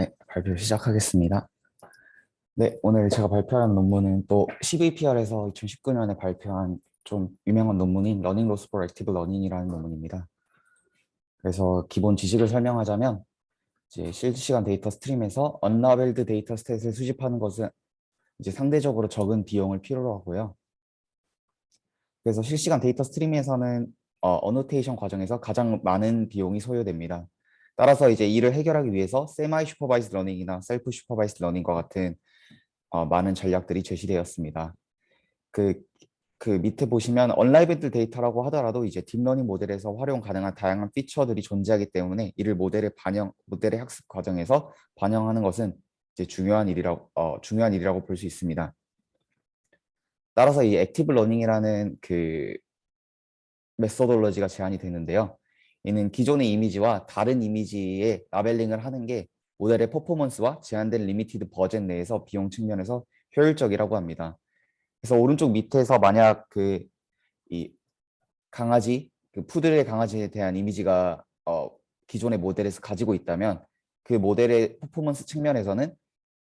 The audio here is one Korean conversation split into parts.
네, 발표 시작하겠습니다. 네, 오늘 제가 발표한 논문은 또 CVPR에서 2019년에 발표한 좀 유명한 논문인 Learning Loss for Active Learning이라는 논문입니다. 그래서 기본 지식을 설명하자면 이제 실시간 데이터 스트림에서 unlabeled 데이터 스탯을 수집하는 것은 이제 상대적으로 적은 비용을 필요로 하고요. 그래서 실시간 데이터 스트리밍에서는 어노테이션 과정에서 가장 많은 비용이 소요됩니다. 따라서 이제 이를 해결하기 위해서 세마이 슈퍼바이즈 러닝이나 셀프 슈퍼바이즈 러닝과 같은 많은 전략들이 제시되었습니다. 그, 그 밑에 보시면 언라이블드 데이터라고 하더라도 이제 딥러닝 모델에서 활용 가능한 다양한 피처들이 존재하기 때문에 이를 모델의 학습 과정에서 반영하는 것은 이제 중요한 일이라고 볼 수 있습니다. 따라서 이 액티브 러닝이라는 그 메소돌로지가 제안이 되는데요. 이는 기존의 이미지와 다른 이미지의 라벨링을 하는 게 모델의 퍼포먼스와 제한된 리미티드 버젯 내에서 비용 측면에서 효율적이라고 합니다. 그래서 오른쪽 밑에서 만약 이 강아지, 그 푸들의 강아지에 대한 이미지가 기존의 모델에서 가지고 있다면 그 모델의 퍼포먼스 측면에서는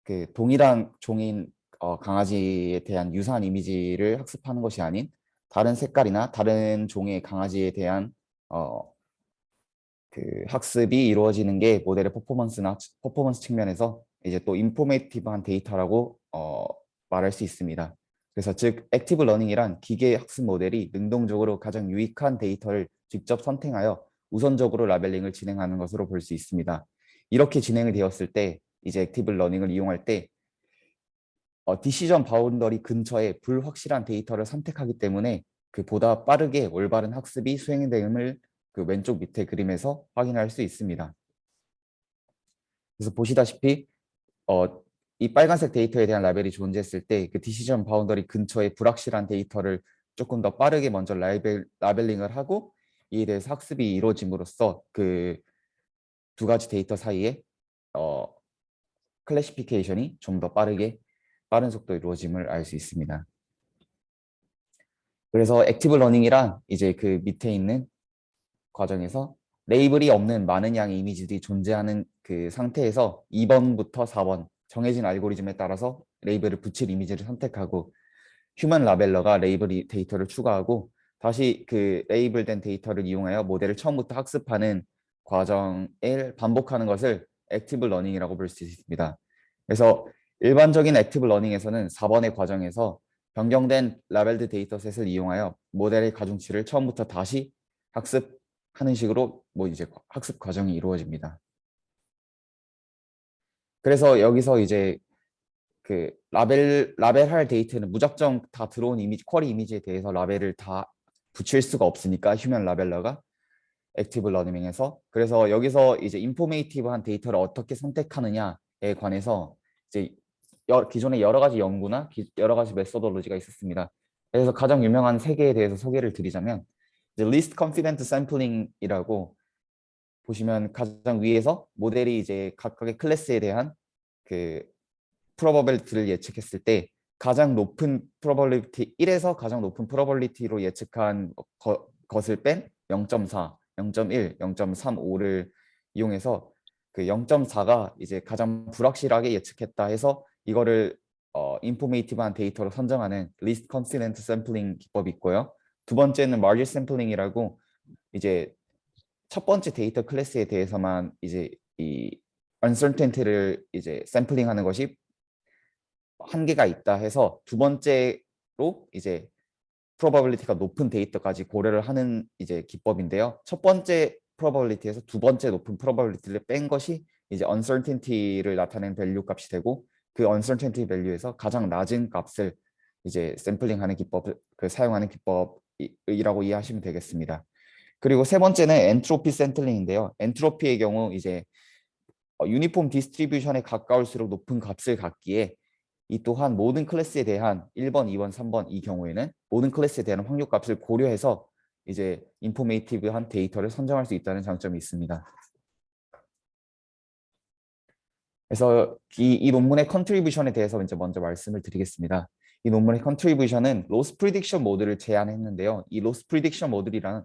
그 동일한 종인 강아지에 대한 유사한 이미지를 학습하는 것이 아닌 다른 색깔이나 다른 종의 강아지에 대한 어, 그 학습이 이루어지는 게 모델의 퍼포먼스 측면에서 이제 또 인포메이티브한 데이터라고 말할 수 있습니다. 그래서 즉 액티브 러닝이란 기계 학습 모델이 능동적으로 가장 유익한 데이터를 직접 선택하여 우선적으로 라벨링을 진행하는 것으로 볼 수 있습니다. 이렇게 진행이 되었을 때 이제 액티브 러닝을 이용할 때 디시전 바운더리 근처에 불확실한 데이터를 선택하기 때문에 그 보다 빠르게 올바른 학습이 수행됨을 그 왼쪽 밑에 그림에서 확인할 수 있습니다. 그래서 보시다시피 이 빨간색 데이터에 대한 라벨이 존재했을 때 그 디시전 바운더리 근처에 불확실한 데이터를 조금 더 빠르게 먼저 라벨링을 하고 이에 대해서 학습이 이루어짐으로써 그 두 가지 데이터 사이에 어, 클래시피케이션이 좀 더 빠른 속도로 이루어짐을 알 수 있습니다. 그래서 액티브 러닝이란 이제 그 밑에 있는 과정에서 레이블이 없는 많은 양의 이미지들이 존재하는 그 상태에서 2번부터 4번 정해진 알고리즘에 따라서 레이블을 붙일 이미지를 선택하고 휴먼 라벨러가 레이블 데이터를 추가하고 다시 그 레이블된 데이터를 이용하여 모델을 처음부터 학습하는 과정을 반복하는 것을 액티브 러닝이라고 볼 수 있습니다. 그래서 일반적인 액티브 러닝에서는 4번의 과정에서 변경된 라벨드 데이터셋을 이용하여 모델의 가중치를 처음부터 다시 학습하는 식으로 뭐 이제 학습 과정이 이루어집니다. 그래서 여기서 이제 그 라벨할 데이터는 무작정 다 들어온 이미지 쿼리 이미지에 대해서 라벨을 다 붙일 수가 없으니까 휴먼 라벨러가 액티브 러닝에서 그래서 여기서 이제 인포메이티브한 데이터를 어떻게 선택하느냐에 관해서 이제 기존에 여러 가지 연구나 여러 가지 메소돌로지가 있었습니다. 그래서 가장 유명한 세 개에 대해서 소개를 드리자면 이제 least confident sampling이라고 보시면 가장 위에서 모델이 이제 각각의 클래스에 대한 그 프로버빌리티를 예측했을 때 가장 높은 프로버빌리티 1에서 가장 높은 프로버빌리티로 예측한 것을 뺀 0.4, 0.1, 0.35를 이용해서 그 0.4가 이제 가장 불확실하게 예측했다 해서 이거를 인포메이티브한 데이터로 선정하는 리스트 컨시던트 샘플링 기법이 있고요. 두 번째는 마르지 샘플링이라고 이제 첫 번째 데이터 클래스에 대해서만 이제 이 uncertainty를 이제 샘플링하는 것이 한계가 있다 해서 두 번째로 이제 probability가 높은 데이터까지 고려를 하는 이제 기법인데요. 첫 번째 probability에서 두 번째 높은 probability를 뺀 것이 이제 uncertainty를 나타내는 밸류 값이 되고 그 uncertainty 밸류에서 가장 낮은 값을 이제 샘플링하는 기법을 사용하는 기법이라고 이해하시면 되겠습니다. 그리고 세 번째는 엔트로피 샘플링인데요. 엔트로피의 경우 이제 유니폼 디스트리뷰션에 가까울수록 높은 값을 갖기에 이 또한 모든 클래스에 대한 1번, 2번, 3번 이 경우에는 모든 클래스에 대한 확률값을 고려해서 이제 인포메이티브한 데이터를 선정할 수 있다는 장점이 있습니다. 그래서 이 논문의 컨트리뷰션에 대해서 이제 먼저 말씀을 드리겠습니다. 이 논문의 컨트리뷰션은 로스 프리딕션 모델을 제안했는데요. 이 로스 프리딕션 모델이란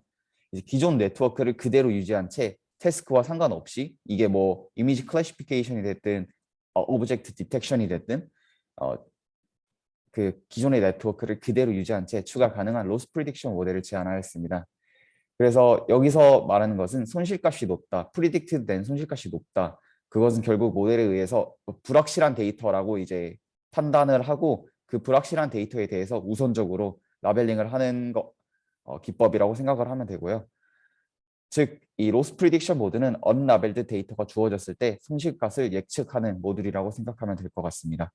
이제 기존 네트워크를 그대로 유지한 채 태스크와 상관없이 이게 뭐 이미지 클래시피케이션이 됐든 오브젝트 디텍션이 됐든 그 기존의 네트워크를 그대로 유지한 채 추가 가능한 로스 프리딕션 모델을 제안하였습니다. 그래서 여기서 말하는 것은 손실값이 높다, 프리딕트 된 손실값이 높다. 그것은 결국 모델에 의해서 불확실한 데이터라고 이제 판단을 하고 그 불확실한 데이터에 대해서 우선적으로 라벨링을 하는 기법이라고 생각을 하면 되고요. 즉, 이 로스 프리딕션 모드는 언라벨드 데이터가 주어졌을 때 손실값을 예측하는 모듈이라고 생각하면 될 것 같습니다.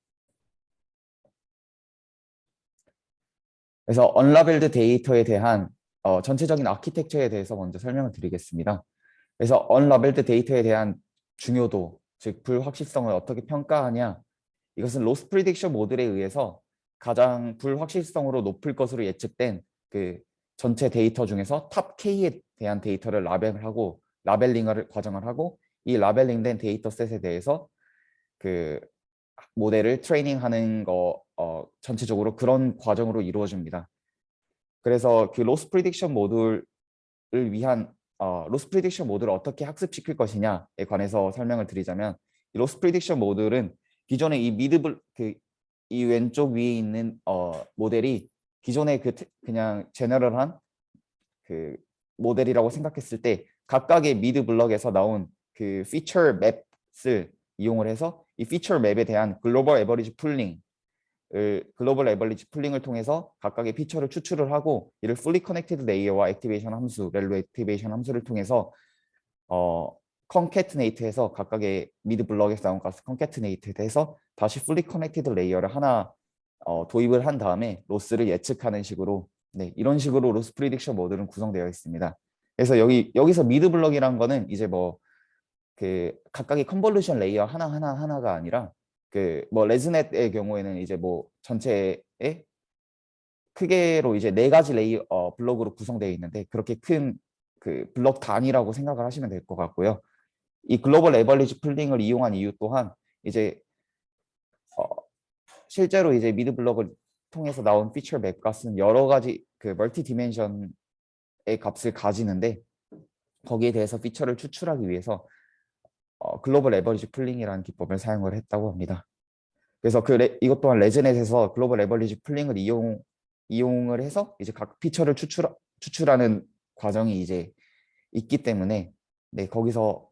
그래서 언라벨드 데이터에 대한 전체적인 아키텍처에 대해서 먼저 설명을 드리겠습니다. 그래서 언라벨드 데이터에 대한 중요도, 즉 불확실성을 어떻게 평가하냐, 이것은 로스 프리딕션 모델에 의해서 가장 불확실성으로 높을 것으로 예측된 그 전체 데이터 중에서 탑 K에 대한 데이터를 라벨하고 라벨링을 과정을 하고 이 라벨링된 데이터셋에 대해서 그 모델을 트레이닝하는 거 전체적으로 그런 과정으로 이루어집니다. 그래서 그 로스 프리딕션 모듈을 위한 로스 프리딕션 모듈을 어떻게 학습시킬 것이냐에 관해서 설명을 드리자면, 이 로스 프리딕션 모듈은 기존의 이 이 왼쪽 위에 있는 모델이 기존의 그냥 제너럴한 그 모델이라고 생각했을 때 각각의 미드 블럭에서 나온 그 피처 맵을 이용을 해서 이 피처 맵에 대한 글로벌 에버리지 풀링을 통해서 각각의 피처를 추출을 하고 이를 fully connected layer와 액티베이션 함수, 렐로 액티베이션 함수를 통해서 concatenate해서 각각의 미드 블럭에서 나온 값을 concatenate해서 다시 fully connected layer를 하나 도입을 한 다음에 로스를 예측하는 식으로, 네, 이런 식으로 로스 프리딕션 모델은 구성되어 있습니다. 그래서 여기서 미드 블럭이란 거는 이제 뭐 그 각각의 컨볼루션 레이어 하나가 아니라 그 뭐 레즈넷의 경우에는 이제 뭐 전체의 크게로 이제 4가지 레이어 블럭으로 구성되어 있는데 그렇게 큰 그 블럭 단위라고 생각을 하시면 될 것 같고요. 이 글로벌 에버리지 풀링을 이용한 이유 또한 이제 실제로 이제 미드 블럭을 통해서 나온 피처 맵 값은 여러 가지 그 멀티 디멘션의 값을 가지는데 거기에 대해서 피처를 추출하기 위해서 글로벌 에버리지 풀링이라는 기법을 사용을 했다고 합니다. 그래서 이것 또한 레즈넷에서 글로벌 에버리지 풀링을 이용을 해서 이제 각 피처를 추출하는 과정이 이제 있기 때문에, 네, 거기서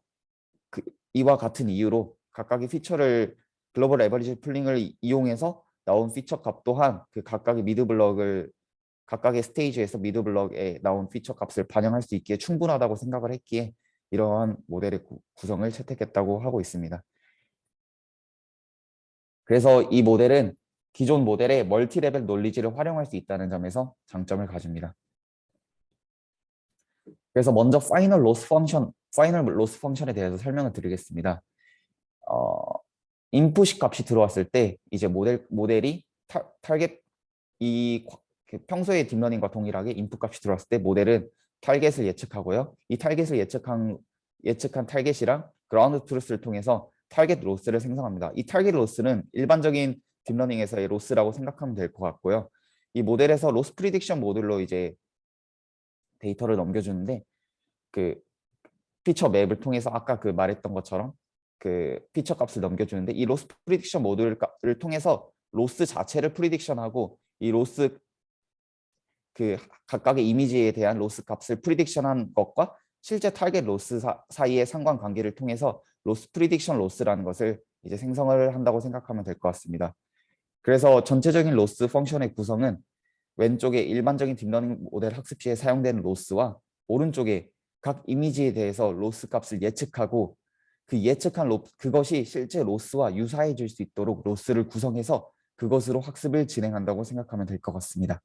이와 같은 이유로 각각의 피처를 글로벌 에버리지 풀링을 이용해서 나온 피처 값 또한 그 각각의 미드 블럭을 각각의 스테이지에서 미드 블럭에 나온 피처 값을 반영할 수 있기에 충분하다고 생각을 했기에 이러한 모델의 구성을 채택했다고 하고 있습니다. 그래서 이 모델은 기존 모델의 멀티 레벨 논리지를 활용할 수 있다는 점에서 장점을 가집니다. 그래서 먼저 파이널 로스 펑션에 대해서 설명을 드리겠습니다. 인풋 값이 들어왔을 때 이제 모델이 타겟 평소의 딥러닝과 동일하게 인풋 값이 들어왔을 때 모델은 타겟을 예측하고요. 이 타겟을 예측한 타겟이랑 그라운드 트루스를 통해서 타겟 로스를 생성합니다. 이 타겟 로스는 일반적인 딥러닝에서의 로스라고 생각하면 될 것 같고요. 이 모델에서 로스 프리딕션 모듈로 이제 데이터를 넘겨주는데 그 피처 맵을 통해서 아까 그 말했던 것처럼 그 피처 값을 넘겨주는데 이 로스 프리딕션 모듈을 통해서 로스 자체를 프리딕션하고 이 로스 그 각각의 이미지에 대한 로스 값을 프리딕션한 것과 실제 타겟 로스 사이의 상관관계를 통해서 로스 프리딕션 로스라는 것을 이제 생성을 한다고 생각하면 될 것 같습니다. 그래서 전체적인 로스 펑션의 구성은 왼쪽에 일반적인 딥러닝 모델 학습 시에 사용되는 로스와 오른쪽에 각 이미지에 대해서 로스 값을 예측하고 그 예측한 그것이 실제 로스와 유사해질 수 있도록 로스를 구성해서 그것으로 학습을 진행한다고 생각하면 될 것 같습니다.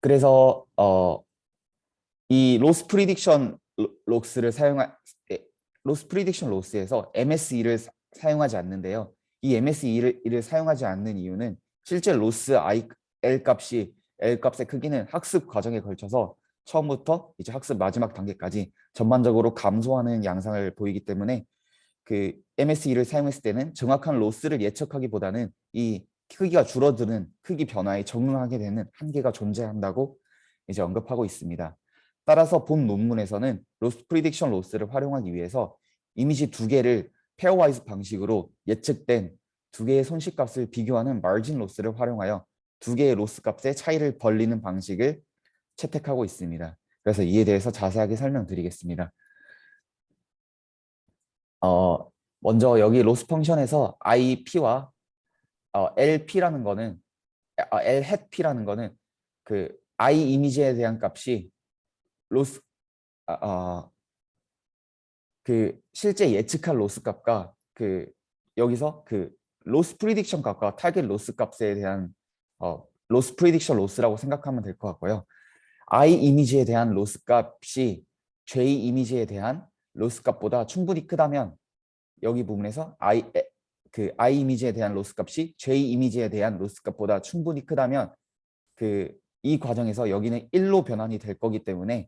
그래서 이 로스 프리딕션 로스에서 MSE를 사용하지 않는데요. 이 MSE를 사용하지 않는 이유는 실제 로스 L 값의 크기는 학습 과정에 걸쳐서 처음부터 이제 학습 마지막 단계까지 전반적으로 감소하는 양상을 보이기 때문에 그 MSE를 사용했을 때는 정확한 로스를 예측하기보다는 이 크기가 줄어드는 크기 변화에 적응하게 되는 한계가 존재한다고 이제 언급하고 있습니다. 따라서 본 논문에서는 로스 프리딕션 로스를 활용하기 위해서 이미지 두 개를 페어와이즈 방식으로 예측된 두 개의 손실값을 비교하는 마진 로스를 활용하여 두 개의 로스 값의 차이를 벌리는 방식을 채택하고 있습니다. 그래서 이에 대해서 자세하게 설명드리겠습니다. 먼저 여기 로스 펑션에서 IP와 LP라는 거는 L hat P라는 거는 그 I 이미지에 대한 값이 로스 그 실제 예측할 로스 값과 그 여기서 그 로스 프리딕션 값과 타겟 로스 값에 대한 로스 프리딕션 로스라고 생각하면 될 것 같고요. I 이미지에 대한 로스 값이 J 이미지에 대한 로스 값보다 충분히 크다면 여기 부분에서 I 이미지에 대한 로스 값이 J 이미지에 대한 로스 값보다 충분히 크다면 이 과정에서 여기는 1로 변환이 될 거기 때문에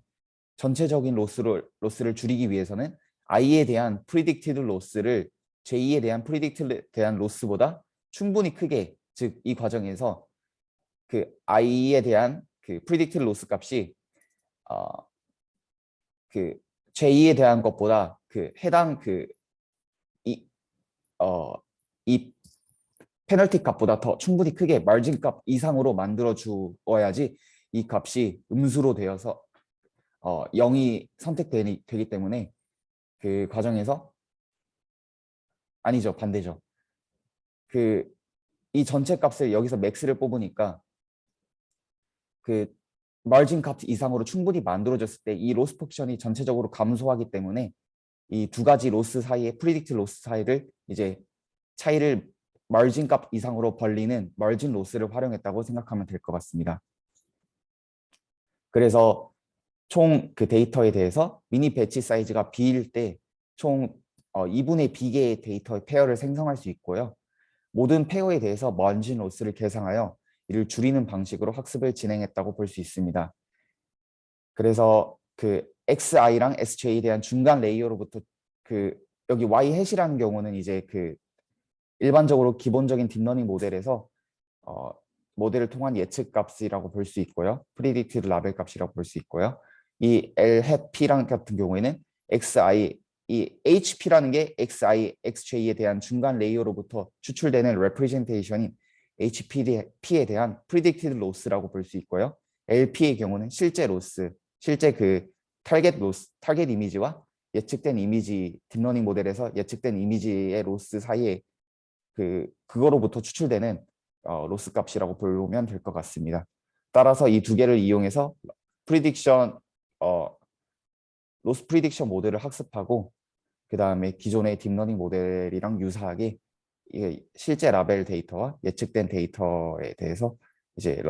전체적인 로스를 줄이기 위해서는 I에 대한 predicted 로스를 J에 대한 predicted에 대한 로스보다 충분히 크게, 즉 이 과정에서 그 I에 대한 그 predicted 로스 값이 그 J에 대한 것보다 그 해당 이 페널티 값보다 더 충분히 크게 마진 값 이상으로 만들어 주어야지 이 값이 음수로 되어서 0이 선택되기 때문에 그 과정에서 아니죠, 반대죠. 이 전체 값을 여기서 맥스를 뽑으니까 그 마진 값 이상으로 충분히 만들어졌을 때 이 로스 펑션이 전체적으로 감소하기 때문에 이 두 가지 로스 사이의 프리딕트 로스 사이를 이제 차이를 마진 값 이상으로 벌리는 마진 로스를 활용했다고 생각하면 될 것 같습니다. 그래서 총 그 데이터에 대해서 미니 배치 사이즈가 B일 때 총 2분의 B개의 데이터의 페어를 생성할 수 있고요. 모든 페어에 대해서 마진 로스를 계상하여 이를 줄이는 방식으로 학습을 진행했다고 볼 수 있습니다. 그래서 그 XI랑 SJ에 대한 중간 레이어로부터 여기 Y 해시라는 경우는 이제 일반적으로 기본적인 딥러닝 모델에서 모델을 통한 예측 값이라고 볼 수 있고요. predicted 라벨 값이라고 볼 수 있고요. 이 L hat P랑 같은 경우에는 이 HP라는 게 XI, XJ에 대한 중간 레이어로부터 추출되는 representation인 HP에 대한 predicted loss라고 볼 수 있고요. LP의 경우는 실제 로스, 실제 타겟 이미지와 예측된 이미지, 딥러닝 모델에서 예측된 이미지의 로스 사이에 그거로부터 추출되는 로스 값이라고 보면 될 것 같습니다. 따라서 이 두 개를 이용해서 로스 프리딕션 모델을 학습하고 그 다음에 기존의 딥러닝 모델이랑 유사하게 실제 라벨 데이터와 예측된 데이터에 대해서 이제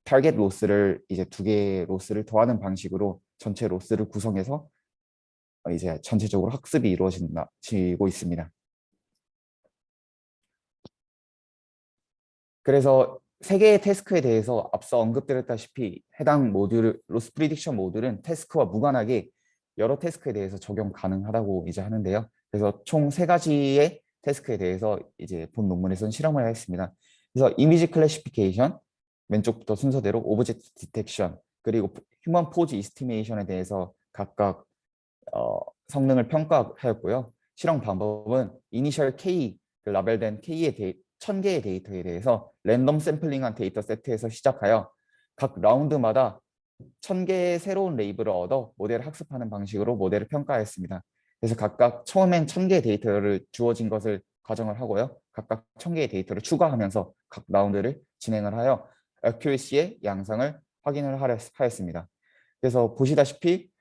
타겟 로스를 이제 두 개의 로스를 더하는 방식으로 전체 로스를 구성해서 이제 전체적으로 학습이 이루어지고 있습니다. 그래서 세 개의 태스크에 대해서 앞서 언급드렸다시피 해당 모듈, 로스 프리딕션 모듈은 태스크와 무관하게 여러 태스크에 대해서 적용 가능하다고 이제 하는데요. 그래서 총 세 가지의 태스크에 대해서 이제 본 논문에서는 실험을 했습니다. 그래서 이미지 클래시피케이션, 왼쪽부터 순서대로 오브젝트 디텍션, 그리고 휴먼 포즈 이스티메이션에 대해서 각각 성능을 평가하였고요. 실험 방법은 이니셜 K, 라벨된 K의 1000개의 데이터에 대해서 랜덤 샘플링한 데이터 세트에서 시작하여 각 라운드마다 1000개의 새로운 레이블을 얻어 모델을 학습하는 방식으로 모델을 평가하였습니다. 그래서 각각 처음엔 1000개의 데이터를 주어진 것을 가정을 하고요. 각각 1000개의 데이터를 추가하면서 각 라운드를 진행을 하여 accuracy의 양상을 확인을 하였습니다. 그래서 보시다시피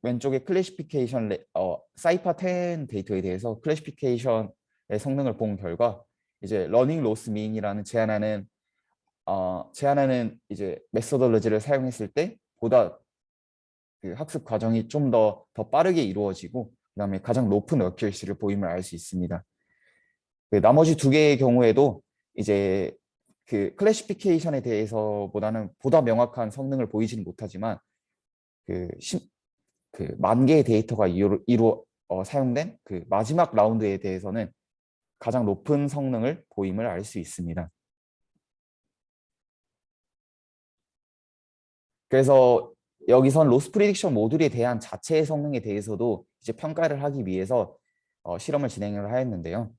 왼쪽에 클래시피케이션 사이파 10 데이터에 대해서 클래시피케이션의 성능을 본 결과 이제 러닝 로스 민이라는 제한하는 이제 메소돌로지를 사용했을 때 보다 학습 과정이 좀 더 빠르게 이루어지고 그다음에 가장 높은 어큐러시를 보임을 알 수 있습니다. 나머지 두 개의 경우에도 이제 클래시피케이션에 대해서보다는 보다 명확한 성능을 보이지는 못하지만 만 개의 데이터가 사용된 마지막 라운드에 대해서는 가장 높은 성능을 보임을 알 수 있습니다. 그래서 여기선 로스 프리딕션 모듈에 대한 자체의 성능에 대해서도 이제 평가를 하기 위해서 실험을 진행을 하였는데요.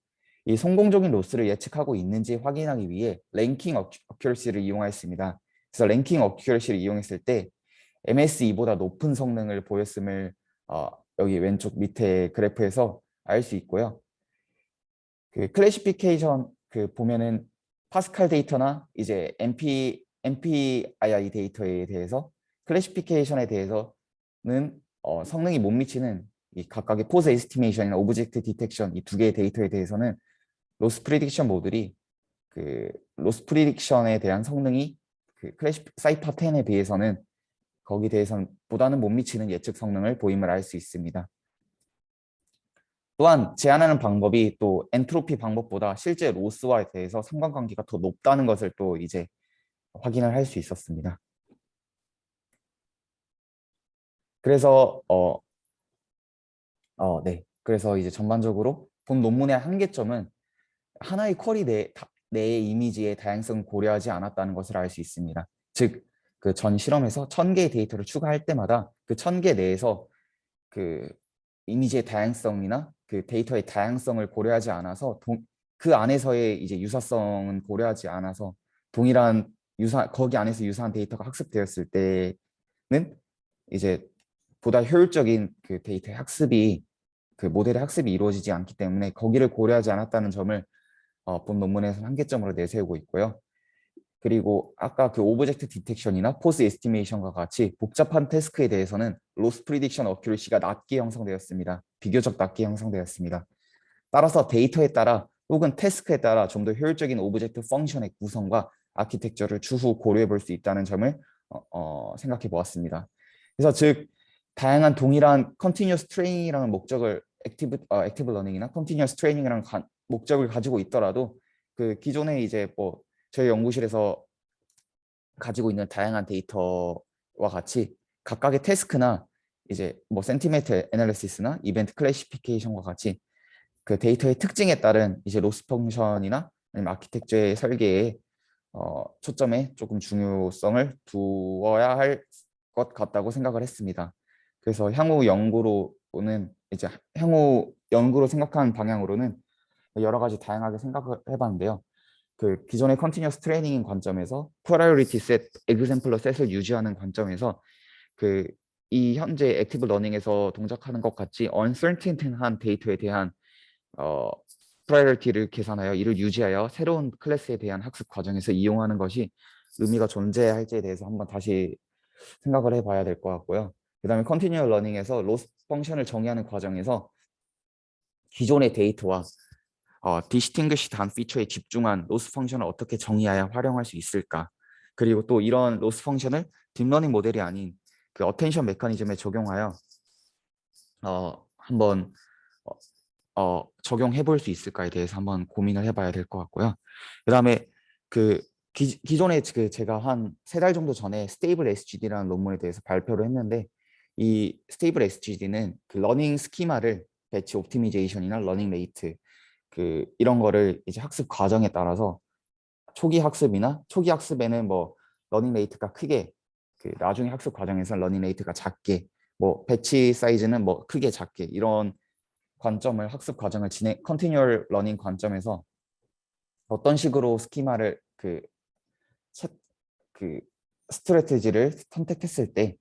이 성공적인 로스를 예측하고 있는지 확인하기 위해 랭킹 어큐러시를 이용하였습니다. 그래서 랭킹 어큐러시를 이용했을 때 MSE보다 높은 성능을 보였음을 여기 왼쪽 밑에 그래프에서 알 수 있고요. 그 클래시피케이션 그 보면은 파스칼 데이터나 이제 MPII 데이터에 대해서 클래시피케이션에 대해서는 성능이 못 미치는 이 각각의 포즈 에스티메이션이나 오브젝트 디텍션 이 두 개의 데이터에 대해서는 로스 프리딕션 모듈이 그 로스 프리딕션에 대한 성능이 그 클래시 사이파 10에 비해서는 거기 대해서는 보다는 못 미치는 예측 성능을 보임을 알 수 있습니다. 또한 제한하는 방법이 또 엔트로피 방법보다 실제 로스와에 대해서 상관관계가 더 높다는 것을 또 이제 확인을 할 수 있었습니다. 그래서 네. 그래서 이제 전반적으로 본 논문의 한계점은 하나의 쿼리 내의 이미지의 다양성을 고려하지 않았다는 것을 알 수 있습니다. 즉, 그 전 실험에서 1000개의 데이터를 추가할 때마다 그 1000개 내에서 그 이미지의 다양성이나 그 데이터의 다양성을 고려하지 않아서 그 안에서의 이제 유사성은 고려하지 않아서 동일한 거기 안에서 유사한 데이터가 학습되었을 때는 이제 보다 효율적인 그 데이터의 학습이 그 모델의 학습이 이루어지지 않기 때문에 거기를 고려하지 않았다는 점을 본 논문에서는 한계점으로 내세우고 있고요. 그리고 아까 그 오브젝트 디텍션이나 포스 에스티메이션과 같이 복잡한 태스크에 대해서는 로스 프리딕션 어큐러시가 낮게 형성되었습니다. 비교적 낮게 형성되었습니다. 따라서 데이터에 따라 혹은 태스크에 따라 좀 더 효율적인 오브젝트 펑션의 구성과 아키텍처를 추후 고려해 볼 수 있다는 점을 생각해 보았습니다. 그래서 즉 다양한 동일한 컨티뉴어스 트레이닝이라는 목적을 액티브 러닝이나 컨티뉴어스 트레이닝이라는 목적을 가지고 있더라도 그 기존에 이제 뭐 저희 연구실에서 가지고 있는 다양한 데이터와 같이 각각의 태스크나 이제 뭐 센티메트 애널리시스나 이벤트 클래시피케이션과 같이 그 데이터의 특징에 따른 이제 로스 펑션이나 아니면 아키텍처의 설계에 초점에 조금 중요성을 두어야 할 것 같다고 생각을 했습니다. 그래서 향후 연구로 생각하는 방향으로는 여러 가지 다양하게 생각을 해봤는데요. 그 기존의 컨티뉴어스 트레이닝인 관점에서 프라이오리티 셋, 엑sem플러 셋을 유지하는 관점에서 그 이 현재 액티브 러닝에서 동작하는 것 같이 uncertain한 데이터에 대한 프라이어리티를 계산하여 이를 유지하여 새로운 클래스에 대한 학습 과정에서 이용하는 것이 의미가 존재할지에 대해서 한번 다시 생각을 해봐야 될 것 같고요. 그 다음에 컨티뉴얼 러닝에서 로스 펑션을 정의하는 과정에서 기존의 데이터와 디스팅귀시 단 피처에 집중한 로스 펑션을 어떻게 정의하여 활용할 수 있을까? 그리고 또 이런 로스 펑션을 딥러닝 모델이 아닌 그 어텐션 메커니즘에 적용하여 한번 적용해 볼 수 있을까에 대해서 한번 고민을 해봐야 될 것 같고요. 그다음에 그 기존에 그 제가 한 3달 정도 전에 스테이블 SGD라는 논문에 대해서 발표를 했는데 이 스테이블 SGD는 그 러닝 스키마를 배치 옵티미제이션이나 러닝 레이트 그 이런 거를 이제 학습 과정에 따라서 초기 학습에는 뭐 러닝 레이트가 크게 그 나중에 학습 과정에서 러닝 레이트가 작게 뭐 배치 사이즈는 뭐 크게 작게 이런 관점을 학습 과정을 컨티뉴얼 러닝 관점에서 어떤 식으로 스키마를 그 스트래티지를 선택했을 때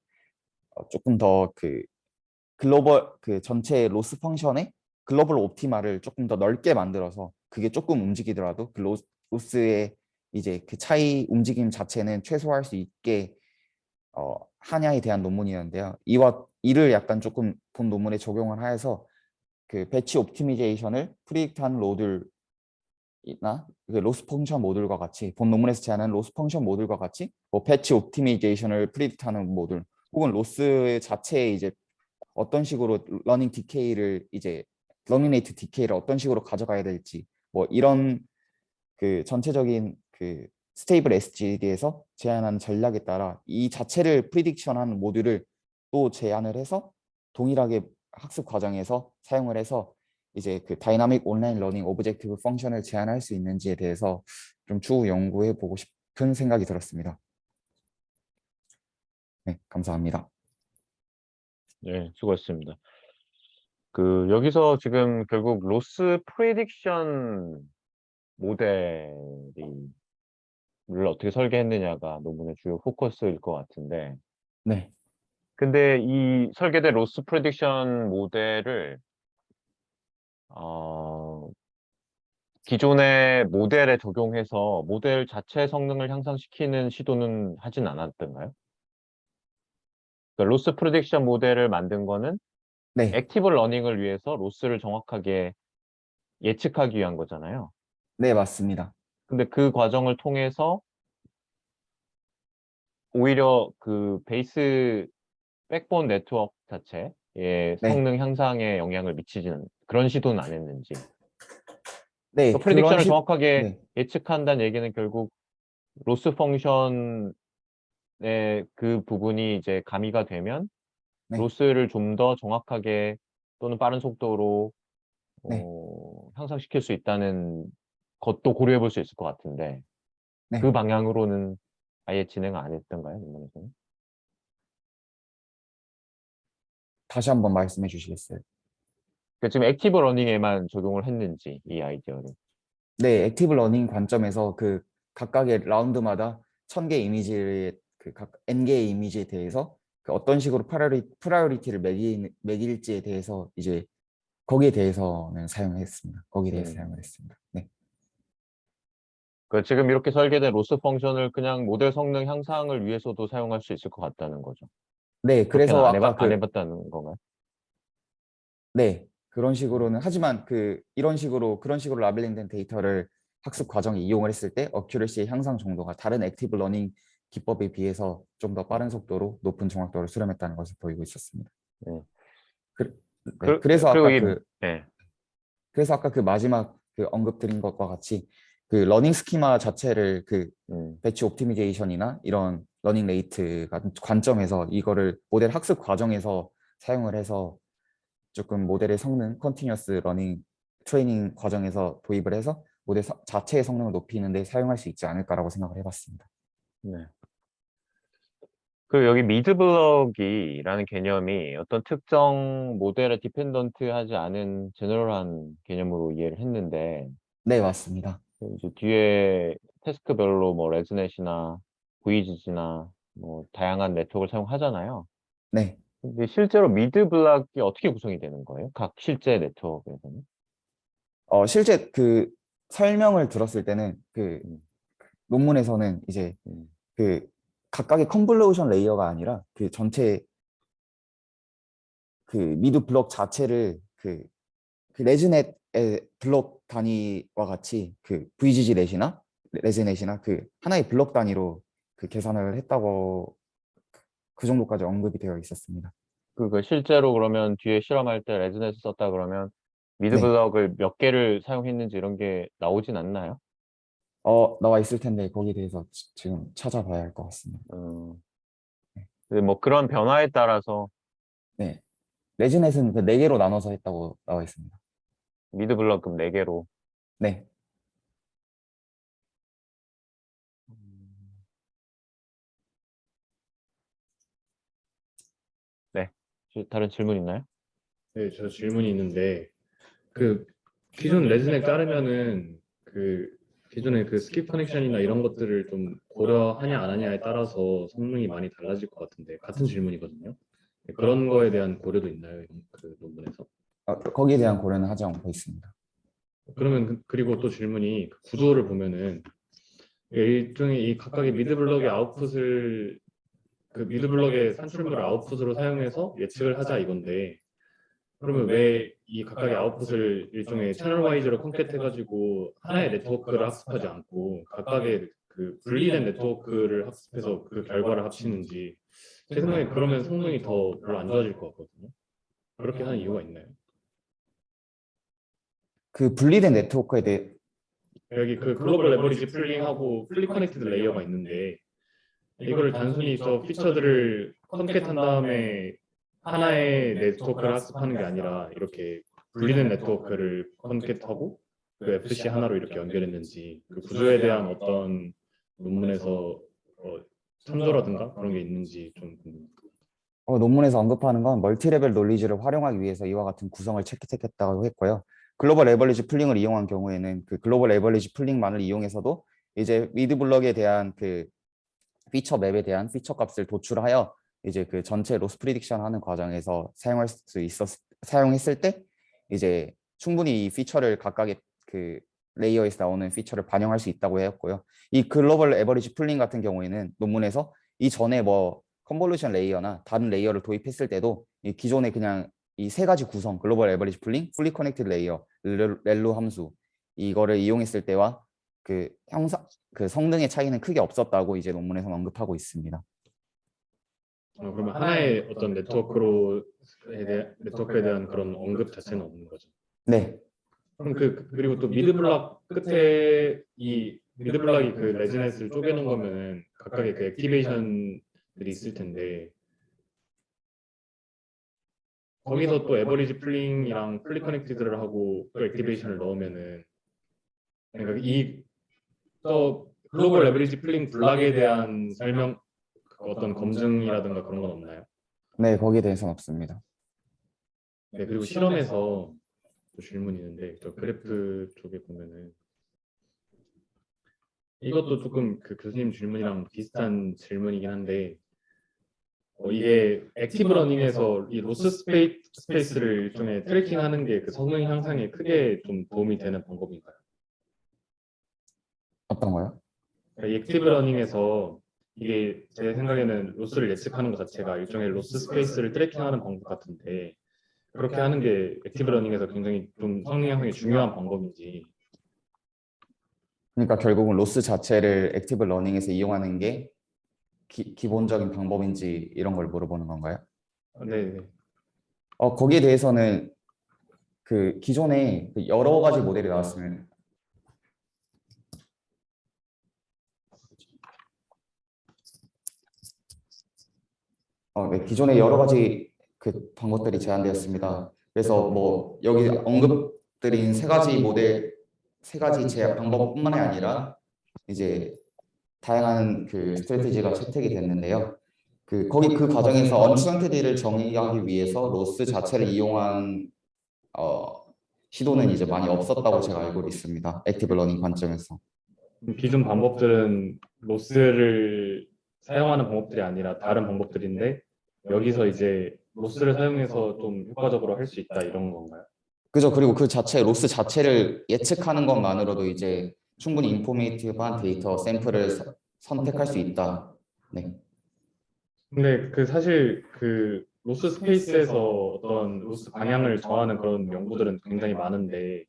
조금 더 그 글로벌 그 전체 로스 펑션의 글로벌 옵티마를 조금 더 넓게 만들어서 그게 조금 움직이더라도 그 로스의 이제 그 차이 움직임 자체는 최소화할 수 있게 하냐에 대한 논문이었는데요. 이를 약간 조금 본 논문에 적용을 하여서 그 배치 옵티미제이션을 프리딕트한 로들이나 그 로스 펑션 모듈과 같이 본 논문에서 제안한 로스 펑션 모듈과 같이 뭐 배치 옵티미제이션을 프리딕트하는 모듈 혹은 로스 자체에 이제 어떤 식으로 러닝 디케이를 이제 러닝 레이트 디케이를 어떤 식으로 가져가야 될지 뭐 이런 그 전체적인 그 스테이블 SGD에서 제안한 전략에 따라 이 자체를 프리딕션하는 모듈을 또 제안을 해서 동일하게 학습 과정에서 사용을 해서 이제 그 다이나믹 온라인 러닝 오브젝티브 펑션을 제안할 수 있는지에 대해서 좀 추후 연구해 보고 싶은 생각이 들었습니다. 네, 감사합니다. 네, 수고했습니다. 여기서 지금 결국 로스 프리딕션 모델을 어떻게 설계했느냐가 논문의 주요 포커스일 것 같은데, 네, 근데 이 설계된 로스 프리딕션 모델을 어, 기존의 모델에 적용해서 모델 자체 성능을 향상시키는 시도는 하진 않았던가요? 그러니까 로스 프리딕션 모델을 만든 거는 네, 액티브 러닝을 위해서 로스를 정확하게 예측하기 위한 거잖아요. 네, 맞습니다. 근데 그 과정을 통해서 오히려 그 베이스 백본 네트워크 자체의 네, 성능 향상에 영향을 미치지는 그런 시도는 안 했는지. 네, 그 프레딕션을 정확하게 네, 예측한다는 얘기는 결국 로스 펑션의 그 부분이 이제 가미가 되면 네, 로스를 좀 더 정확하게 또는 빠른 속도로 네, 향상시킬 수 있다는 것도 고려해 볼 수 있을 것 같은데 그 네. 방향으로는 아예 진행 안 했던가요? 이번에는? 다시 한번 말씀해 주시겠어요? 그러니까 지금 액티브 러닝에만 적용을 했는지 이 아이디어를. 네, 액티브 러닝 관점에서 그 각각의 라운드마다 1000개 이미지의 그각 n개의 이미지에 대해서 그 어떤 식으로 프라이어리티를 매길지에 대해서 이제 거기에 대해서는 사용했습니다. 거기에 대해서 음. 사용을 했습니다. 네. 그 지금 이렇게 설계된 로스 펑션을 그냥 모델 성능 향상을 위해서도 사용할 수 있을 것 같다는 거죠. 네, 그렇게는 그래서 아까 안 해봤다는 건가요? 네, 그런 음, 식으로는 하지만 이런 식으로 그런 식으로 라벨링된 데이터를 학습 과정에 이용을 했을 때 어큐러시 향상 정도가 다른 액티브 러닝 기법에 비해서 좀 더 음, 빠른 속도로 높은 정확도를 수렴했다는 것을 보이고 있었습니다. 네. 그, 네, 그래서 그리고 아까 이, 네. 그 마지막 그 언급드린 것과 같이 그 러닝 스키마 자체를 그 음, 배치 옵티미제이션이나 이런 러닝 레이트 같은 관점에서 이거를 모델 학습 과정에서 사용을 해서 조금 모델의 성능, 컨티뉴어스 러닝 트레이닝 과정에서 도입을 해서 모델 자체의 성능을 높이는 데 사용할 수 있지 않을까라고 생각을 해봤습니다. 네. 여기 미드블럭이라는 개념이 어떤 특정 모델에 디펜던트하지 않은 제너럴한 개념으로 이해를 했는데 네, 맞습니다. 이제 뒤에 태스크별로 뭐 레즈넷이나 VGG나 뭐 다양한 네트워크를 사용하잖아요. 네. 근데 실제로 미드블럭이 어떻게 구성이 되는 거예요? 각 실제 네트워크에서는? 실제 그 설명을 들었을 때는 그 음, 논문에서는 이제 음, 그 각각의 컨볼루션 레이어가 아니라 그 전체 그 미드 블록 자체를 그 레즈넷의 블록 단위와 같이 그 VGG 넷이나 레즈넷이나 그 하나의 블록 단위로 그 계산을 했다고 그 정도까지 언급이 되어 있었습니다. 실제로 그러면 뒤에 실험할 때 레즈넷을 썼다 그러면 네. 미드블럭을 몇 개를 사용했는지 이런 게 나오진 않나요? 나와 있을 텐데 거기에 대해서 지금 찾아봐야 할 것 같습니다. 음, 네. 근데 뭐 그런 변화에 따라서 네. 레즈넷은 그 4개로 나눠서 했다고 나와 있습니다. 미드블럭 금 4개로. 네. 네. 다른 질문 있나요? 네, 저 질문이 있는데 그 기존 레슨에 따르면은 그 기존의 그 스킵 커넥션이나 이런 것들을 좀 고려하냐 안 하냐에 따라서 성능이 많이 달라질 것 같은데 같은 질문이거든요. 네, 그런 거에 대한 고려도 있나요? 그 논문에서? 거기에 대한 고려는 하지 않고 있습니다. 그러면 그리고 또 질문이 그 구조를 보면은 일종의 이 각각의 미드블럭의 아웃풋을 그 미드블럭의 산출물을 아웃풋으로 사용해서 예측을 하자 이건데 그러면 왜 이 각각의 아웃풋을 일종의 채널 와이즈로 컴캣해가지고 하나의 네트워크를 학습하지 않고 각각의 그 분리된 네트워크를 학습해서 그 결과를 합치는지 제 생각에 그러면 성능이 더 별로 안 좋아질 것 같거든요. 그렇게 하는 이유가 있나요? 그 분리된 네트워크에 대해 여기 그 글로벌 레버리지 풀링하고 풀리 커넥티드 레이어가 있는데 이거를 단순히 저 피처들을 컨캣한 다음에 하나의 네트워크를 학습하는 게 아니라 이렇게 분리된 네트워크를 컨캣하고 그 FC 하나로 이렇게 연결했는지 그 구조에 대한 어떤 논문에서 참조라든가 그런 게 있는지 좀 궁금해요. 논문에서 언급하는 건 멀티레벨 논리지를 활용하기 위해서 이와 같은 구성을 채택했다고 했고요. 글로벌 에버리지 풀링을 이용한 경우에는 그 글로벌 에버리지 풀링만을 이용해서도 이제 미드 블럭에 대한 그 피처 맵에 대한 피처 값을 도출하여 이제 그 전체 로스 프리딕션 하는 과정에서 사용했을 때 이제 충분히 이 피처를 각각의 그 레이어에서 나오는 피처를 반영할 수 있다고 했고요. 이 글로벌 에버리지 풀링 같은 경우에는 논문에서 이전에 뭐 컨볼루션 레이어나 다른 레이어를 도입했을 때도 이 기존의 그냥 이 세 가지 구성 글로벌 에버리지 풀링, 풀리 커넥티드 레이어, 렐루 함수 이거를 이용했을 때와 그 형상 그 성능의 차이는 크게 없었다고 이제 논문에서 언급하고 있습니다. 그러면 하나의 어떤 네트워크에 대한 그런 언급 자체는 없는 거죠. 네, 그럼 그리고 또 미드블럭 끝에 이 미드블럭이 그 레지넷을 쪼개놓은 거면은 각각의 그 액티베이션들이 있을 텐데 거기서 또 에버리지 풀링이랑 풀리 커넥티드를 하고 또 액티베이션을 넣으면은 그러니까 이 또 글로벌 에버리지 풀링 블락에 대한 설명 어떤 검증이라든가 그런 건 없나요? 네 거기에 대해서는 없습니다. 네, 그리고 실험에서 또 질문이 있는데 저 그래프 쪽에 보면은 이것도 조금 그 교수님 질문이랑 비슷한 질문이긴 한데 이게 액티브 러닝에서 이 로스 스페이스를 일종의 트래킹하는 게 그 성능 향상에 크게 좀 도움이 되는 방법인가요? 어떤 거요? 이 액티브 러닝에서 이게 제 생각에는 로스를 예측하는 것 자체가 일종의 로스 스페이스를 트래킹하는 방법 같은데 그렇게 하는 게 액티브 러닝에서 굉장히 좀 성능 향상에 중요한 방법인지. 그러니까 결국은 로스 자체를 액티브 러닝에서 이용하는 게 기본적인 방법인지 이런 걸 물어보는 건가요? 네, 거기에 대해서는 그 기존에 그 여러 가지 모델이 나왔으면 네, 기존에 여러 가지 그 방법들이 제한되었습니다. 그래서 뭐 여기 언급드린 세 가지 모델, 세 가지 제약 방법뿐만이 아니라 이제 다양한 그 스트래티지가 채택이 됐는데요. 거기 그 과정에서 언추정테디를 정의하기 위해서 로스 자체를 이용한 시도는 이제 많이 없었다고 제가 알고 있습니다. 액티브 러닝 관점에서. 기존 방법들은 로스를 사용하는 방법들이 아니라 다른 방법들인데 여기서 이제 로스를 사용해서 좀 효과적으로 할 수 있다 이런 건가요? 그죠. 그리고 그 자체 로스 자체를 예측하는 것만으로도 이제 충분히 인포메이티브한 데이터 샘플을 선택할 수 있다. 네. 근데 그 사실 그 로스 스페이스에서 어떤 로스 방향을 정하는 그런 연구들은 굉장히 많은데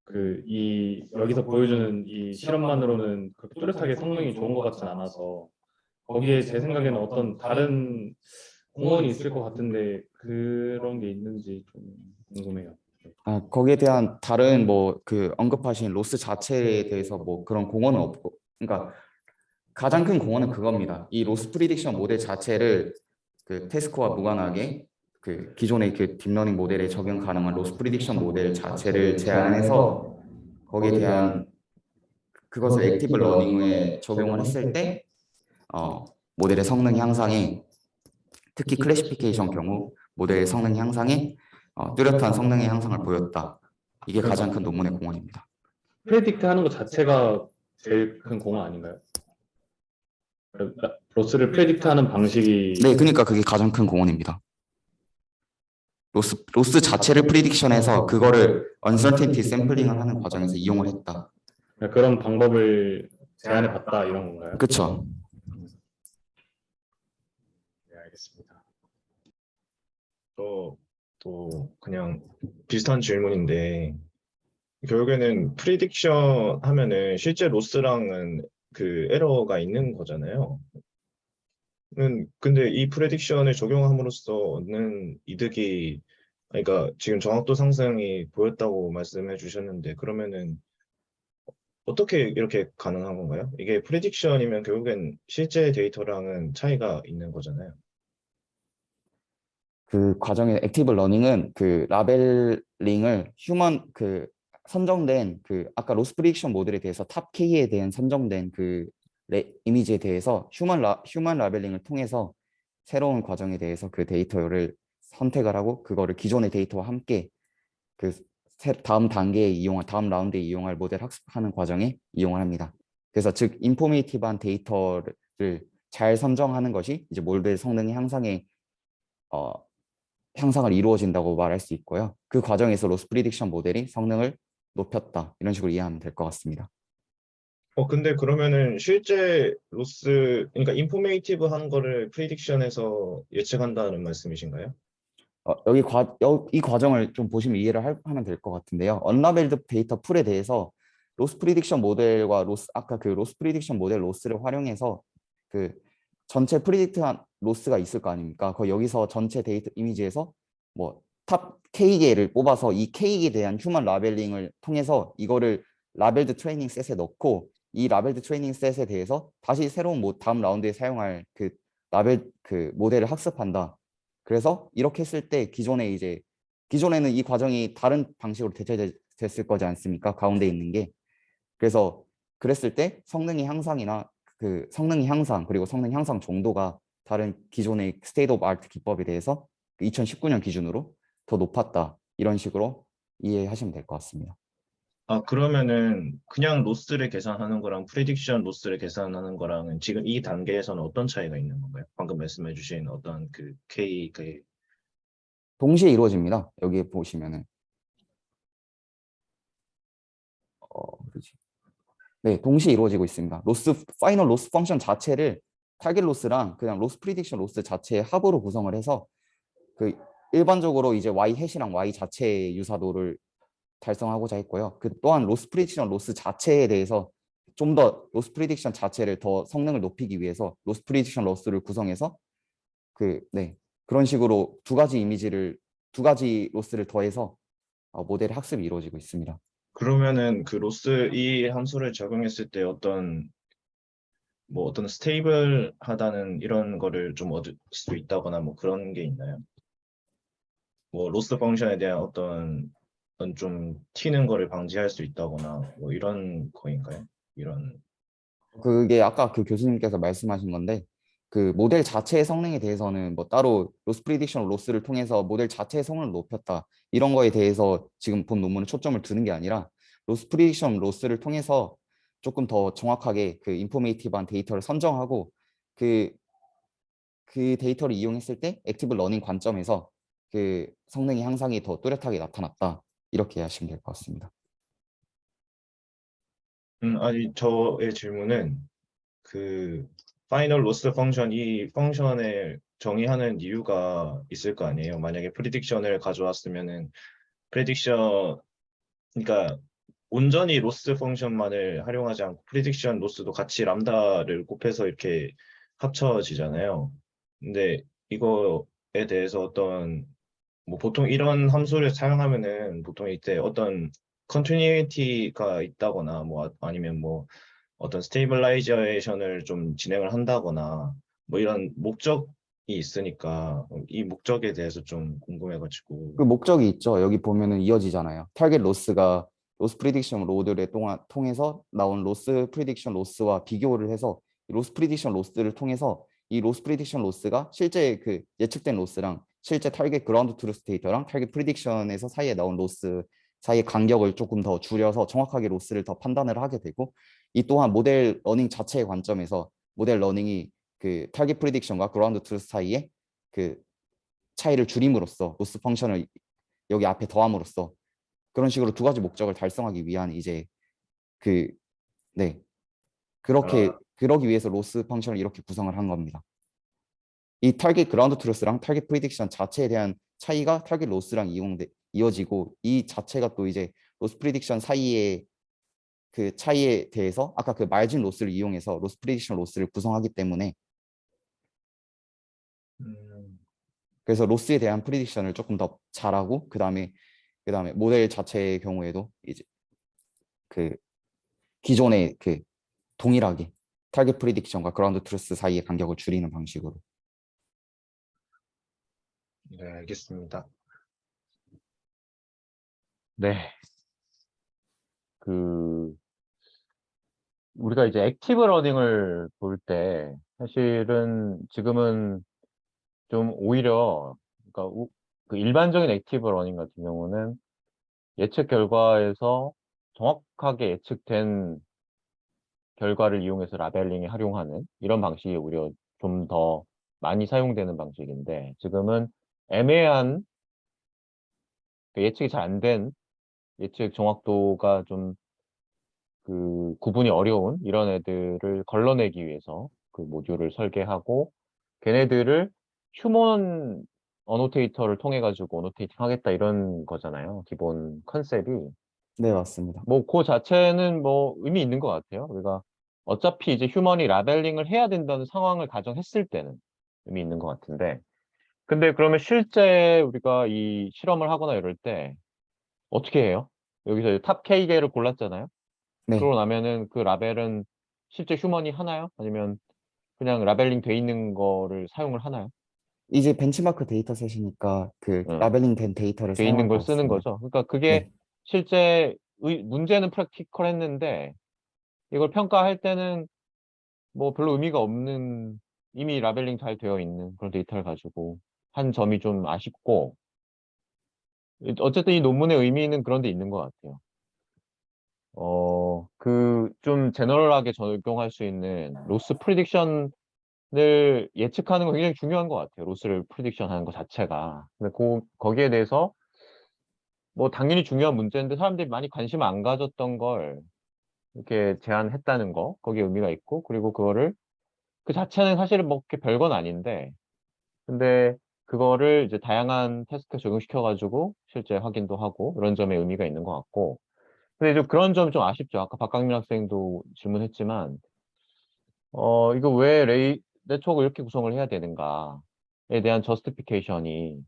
그 이 여기서 보여주는 이 실험만으로는 그렇게 뚜렷하게 성능이 좋은 것 같진 않아서 거기에 제 생각에는 어떤 다른 공헌이 있을 것 같은데 그런 게 있는지 좀 궁금해요. 거기에 대한 다른 뭐 그 언급하신 로스 자체에 대해서 뭐 그런 공헌은 없고, 그러니까 가장 큰 공헌은 그겁니다. 이 로스 프리딕션 모델 자체를 그 태스크와 무관하게 그 기존의 그 딥러닝 모델에 적용 가능한 로스 프리딕션 모델 자체를 제안해서 거기에 대한 그것을 액티브 러닝에 적용을 했을 때 모델의 성능 향상에 특히 클래시피케이션 경우 모델의 성능 향상에 뚜렷한 성능의 향상을 보였다. 이게 가장 큰 논문의 공헌입니다. 프레딕트 하는 것 자체가 제일 큰 공헌 아닌가요? 로스를 프레딕트 하는 방식이 네, 그러니까 그게 가장 큰 공헌입니다. 로스 자체를 프리딕션해서 그거를 언서티니티 샘플링을 하는 과정에서 이용을 했다. 그런 방법을 제안해 봤다 이런 건가요? 그렇죠. 네, 알겠습니다. 또 그냥 비슷한 질문인데 결국에는 프리딕션 하면은 실제 로스랑은 그 에러가 있는 거잖아요. 근데 이 프레딕션을 적용함으로써 얻는 이득이 그러니까 지금 정확도 상승이 보였다고 말씀해 주셨는데 그러면은 어떻게 이렇게 가능한 건가요? 이게 프레딕션이면 결국엔 실제 데이터랑은 차이가 있는 거잖아요. 그 과정의 액티브 러닝은 그 라벨링을 휴먼 그 선정된 그 아까 로스 프리딕션 모델에 대해서 탑 K에 대한 선정된 그 이미지에 대해서 휴먼 라벨링을 통해서 새로운 과정에 대해서 그 데이터를 선택을 하고 그거를 기존의 데이터와 함께 그 다음 단계에 다음 라운드에 이용할 모델 학습하는 과정에 이용을 합니다. 그래서 즉 인포메이티브한 데이터를 잘 선정하는 것이 이제 몰드의 성능의 향상을 이루어진다고 말할 수 있고요. 그 과정에서 로스 프리딕션 모델이 성능을 높였다. 이런 식으로 이해하면 될 것 같습니다. 근데 그러면은 실제 로스, 그러니까 인포메이티브 하는 거를 프리딕션에서 예측한다는 말씀이신가요? 이 과정을 좀 보시면 이해를 하면 될 것 같은데요. 언라벨드 데이터 풀에 대해서 로스 프리딕션 모델과 아까 그 로스 프리딕션 모델 로스를 활용해서 그 전체 프리딕트한 로스가 있을 거 아닙니까? 여기서 전체 데이터 이미지에서 뭐 탑 K개를 뽑아서 이 K에 대한 휴먼 라벨링을 통해서 이거를 라벨드 트레이닝 셋에 넣고 이 라벨드 트레이닝 셋에 대해서 다시 새로운 다음 라운드에 사용할 그 모델을 학습한다. 그래서 이렇게 했을 때 기존에는 이 과정이 다른 방식으로 대체됐을 거지 않습니까? 가운데 있는 게. 그래서 그랬을 때 성능이 향상 그리고 성능 향상 정도가 다른 기존의 스테이트 오브 아트 기법에 대해서 2019년 기준으로 더 높았다. 이런 식으로 이해하시면 될 것 같습니다. 그러면은 그냥 로스를 계산하는 거랑 프리딕션 로스를 계산하는 거랑은 지금 이 단계에서는 어떤 차이가 있는 건가요? 방금 말씀해 주신 어떤 그 K, 동시에 이루어집니다. 여기 보시면은 그렇지. 네, 동시에 이루어지고 있습니다. 파이널 로스 펑션 자체를 타겟 로스랑 그냥 로스 프리딕션 로스 자체의 합으로 구성을 해서 그 일반적으로 이제 y 해시랑 y 자체의 유사도를 달성하고자 했고요. 그 또한 로스 프리딕션 로스 자체에 대해서 좀 더 로스 프리딕션 자체를 더 성능을 높이기 위해서 로스 프리딕션 로스를 구성해서 그런 식으로 두 가지 로스를 더해서 모델 학습이 이루어지고 있습니다. 그러면은 그 로스 이 함수를 적용했을 때 어떤 스테이블하다는 이런 거를 좀 얻을 수 있다거나 뭐 그런 게 있나요? 뭐 로스 펑션에 대한 어떤 좀 튀는 거를 방지할 수 있다거나 뭐 이런 거인가요? 이런 그게 아까 그 교수님께서 말씀하신 건데 그 모델 자체의 성능에 대해서는 뭐 따로 로스 프리딕션 로스를 통해서 모델 자체의 성능을 높였다 이런 거에 대해서 지금 본 논문은 초점을 두는 게 아니라 로스 프리딕션 로스를 통해서 조금 더 정확하게 그 인포메이티브한 데이터를 선정하고 그, 그 데이터를 이용했을 때 액티브 러닝 관점에서 그 성능의 향상이 더 뚜렷하게 나타났다 이렇게 하시면 될 것 같습니다. 아니 저의 질문은 그 파이널 로스 펑션 이 펑션을 정의하는 이유가 있을 거 아니에요. 만약에 프리딕션을 가져왔으면은 프리딕션 그러니까 온전히 로스 펑션만을 활용하지 않고 프리딕션 로스도 같이 람다를 곱해서 이렇게 합쳐지잖아요. 근데 이거에 대해서 뭐 보통 이런 함수를 사용하면은 보통 이때 어떤 컨티뉴이티가 있다거나 뭐 아니면 뭐 어떤 스테이블라이제이션을 좀 진행을 한다거나 뭐 이런 목적이 있으니까 이 목적에 대해서 좀 궁금해가지고 그 목적이 있죠. 여기 보면은 이어지잖아요. 타겟 로스가 로스 프리딕션 로드를 통해서 나온 로스 프리딕션 로스와 비교를 해서 로스 프리딕션 로스를 통해서 이 로스 프리딕션 로스가 실제 그 예측된 로스랑 실제 타겟 그라운드 트루스 데이터랑 타겟 프리딕션에서 사이에 나온 로스 사이의 간격을 조금 더 줄여서 정확하게 로스를 더 판단을 하게 되고 이 또한 모델 러닝 자체의 관점에서 모델 러닝이 그 타겟 프리딕션과 그라운드 트루스 사이에 그 차이를 줄임으로써 로스 펑션을 여기 앞에 더함으로써 그런 식으로 두 가지 목적을 달성하기 위한 이제 그 네 그렇게 아, 그러기 위해서 로스 펑션을 이렇게 구성을 한 겁니다. 이 타겟 그라운드 트루스랑 타겟 프리딕션 자체에 대한 차이가 타겟 로스랑 이어지고 이 자체가 또 이제 로스 프리딕션 사이의 그 차이에 대해서 아까 그 마진 로스를 이용해서 로스 프리딕션 로스를 구성하기 때문에 음, 그래서 로스에 대한 프리딕션을 조금 더 잘하고 그다음에 모델 자체의 경우에도 이제 그 기존의 그 동일하게 타겟 프리딕션과 그라운드 트루스 사이의 간격을 줄이는 방식으로. 네, 알겠습니다. 네. 그 우리가 이제 액티브 러닝을 볼 때 사실은 지금은 좀 오히려 그러니까 그 일반적인 액티브 러닝 같은 경우는 예측 결과에서 정확하게 예측된 결과를 이용해서 라벨링에 활용하는 이런 방식이 오히려 좀 더 많이 사용되는 방식인데 지금은 애매한 그 예측이 잘 안 된 예측 정확도가 좀 그 구분이 어려운 이런 애들을 걸러내기 위해서 그 모듈을 설계하고 걔네들을 휴먼 어노테이터를 통해 가지고 어노테이팅 하겠다 이런 거잖아요. 기본 컨셉이. 네, 맞습니다. 뭐 그 자체는 뭐 의미 있는 것 같아요. 우리가 어차피 이제 휴먼이 라벨링을 해야 된다는 상황을 가정했을 때는 의미 있는 것 같은데 근데 그러면 실제 우리가 이 실험을 하거나 이럴 때 어떻게 해요? 여기서 탑 K개를 골랐잖아요. 네. 그러고 나면은 그 라벨은 실제 휴먼이 하나요? 아니면 그냥 라벨링 돼 있는 거를 사용을 하나요? 이제 벤치마크 데이터셋이니까 그 응. 라벨링 된 데이터를 돼 있는 사용할 것 걸 쓰는 같습니다. 거죠. 그러니까 그게 네. 실제 문제는 프랙티컬 했는데 이걸 평가할 때는 뭐 별로 의미가 없는 이미 라벨링 잘 되어 있는 그런 데이터를 가지고 한 점이 좀 아쉽고 어쨌든 이 논문의 의미는 그런 데 있는 것 같아요. 그 좀 제너럴하게 적용할 수 있는 로스 프리딕션을 예측하는 거 굉장히 중요한 것 같아요. 로스를 프리딕션 하는 것 자체가. 근데 거기에 대해서 뭐 당연히 중요한 문제인데 사람들이 많이 관심 안 가졌던 걸 이렇게 제안했다는 거, 거기에 의미가 있고, 그리고 그거를 그 자체는 사실은 뭐 그렇게 별건 아닌데, 근데 그거를 이제 다양한 태스크에 적용시켜가지고 실제 확인도 하고 이런 점에 의미가 있는 것 같고, 근데 좀 그런 점 좀 아쉽죠. 아까 박강민 학생도 질문했지만, 이거 왜 네트워크 이렇게 구성을 해야 되는가에 대한 저스티피케이션이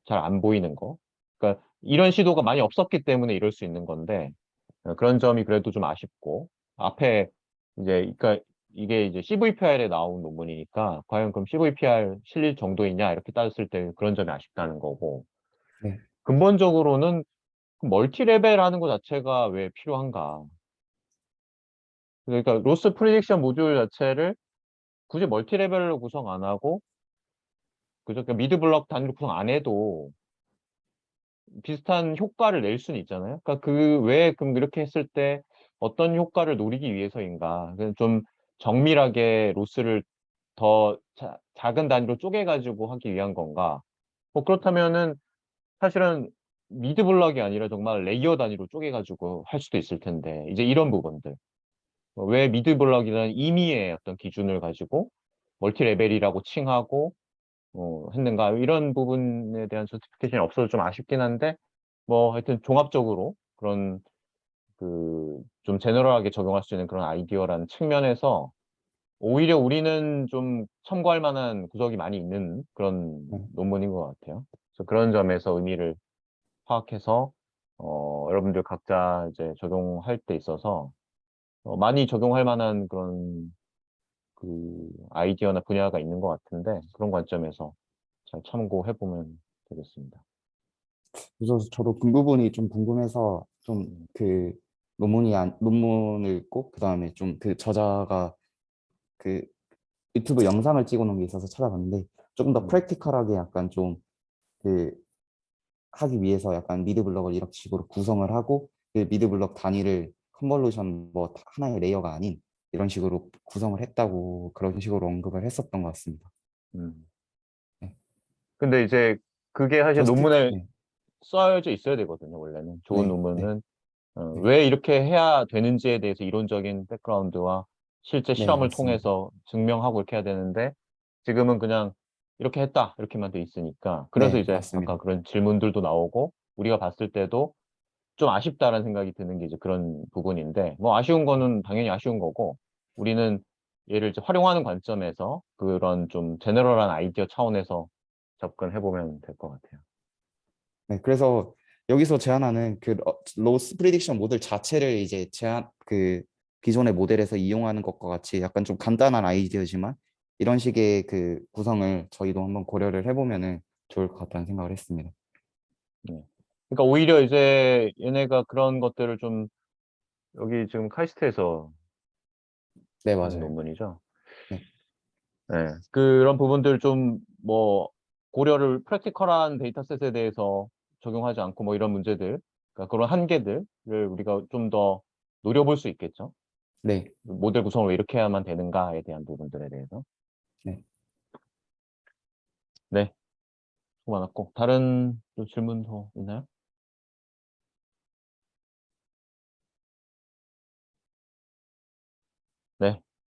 잘 안 보이는 거. 그러니까 이런 시도가 많이 없었기 때문에 이럴 수 있는 건데, 그런 점이 그래도 좀 아쉽고, 앞에 이제, 그러니까 이게 이제 CVPR에 나온 논문이니까, 과연 그럼 CVPR 실릴 정도이냐, 이렇게 따졌을 때 그런 점이 아쉽다는 거고, 네. 근본적으로는 멀티 레벨 하는 것 자체가 왜 필요한가. 그러니까 로스 프리딕션 모듈 자체를 굳이 멀티 레벨로 구성 안 하고, 그저 미드 블럭 단위로 구성 안 해도 비슷한 효과를 낼 수는 있잖아요. 그러니까 그 왜 그럼 이렇게 했을 때 어떤 효과를 노리기 위해서인가? 좀 정밀하게 로스를 더 작은 단위로 쪼개가지고 하기 위한 건가? 뭐 그렇다면은 사실은 미드 블럭이 아니라 정말 레이어 단위로 쪼개가지고 할 수도 있을 텐데 이제 이런 부분들. 왜 미드 블럭이라는 임의의 어떤 기준을 가지고 멀티 레벨이라고 칭하고 했는가 이런 부분에 대한 저스티피케이션이 없어서 좀 아쉽긴 한데 뭐 하여튼 종합적으로 그런 그 좀 제너럴하게 적용할 수 있는 그런 아이디어라는 측면에서 오히려 우리는 좀 참고할 만한 구석이 많이 있는 그런 네. 논문인 것 같아요. 그래서 그런 점에서 의미를 파악해서 여러분들 각자 이제 적용할 때 있어서 많이 적용할 만한 그런 그 아이디어나 분야가 있는 것 같은데 그런 관점에서 잘 참고해 보면 되겠습니다. 그래서 저도 그 부분이 좀 궁금해서 좀 음, 그 논문을 읽고 그다음에 좀 그 저자가 그 유튜브 영상을 찍어 놓은 게 있어서 찾아봤는데 조금 더 음, 프랙티컬하게 약간 좀 그 하기 위해서 약간 미드 블럭을 이렇게 식으로 구성을 하고 그 미드 블럭 단위를 컨볼루션 뭐 하나의 레이어가 아닌 이런 식으로 구성을 했다고 그런 식으로 언급을 했었던 것 같습니다. 음. 네. 근데 이제 그게 사실 저스티 논문에 네. 써져 있어야 되거든요, 원래는. 좋은 네. 네. 논문은 네. 왜 이렇게 해야 되는지에 대해서 이론적인 백그라운드와 실제 네, 실험을 맞습니다. 통해서 증명하고 이렇게 해야 되는데 지금은 그냥 이렇게 했다 이렇게만 돼 있으니까 그래서 네, 이제 아까 맞습니다. 그런 질문들도 나오고 우리가 봤을 때도 좀 아쉽다라는 생각이 드는 게 이제 그런 부분인데 뭐 아쉬운 거는 당연히 아쉬운 거고 우리는 얘를 이제 활용하는 관점에서 그런 좀 제너럴한 아이디어 차원에서 접근해 보면 될 것 같아요. 네, 그래서 여기서 제안하는 그 로스 프리딕션 모델 자체를 이제 그 기존의 모델에서 이용하는 것과 같이 약간 좀 간단한 아이디어지만 이런 식의 그 구성을 저희도 한번 고려를 해보면은 좋을 것 같다는 생각을 했습니다. 네. 그러니까 오히려 이제 얘네가 그런 것들을 좀 여기 지금 카이스트에서 네, 하는 맞아요. 논문이죠. 네. 네, 그런 부분들 좀 뭐 고려를 프랙티컬한 데이터셋에 대해서 적용하지 않고 뭐 이런 문제들, 그러니까 그런 한계들을 우리가 좀 더 노려볼 수 있겠죠. 네. 모델 구성을 왜 이렇게 해야만 되는가에 대한 부분들에 대해서. 네. 네, 수고 많았고 다른 또 질문 더 있나요?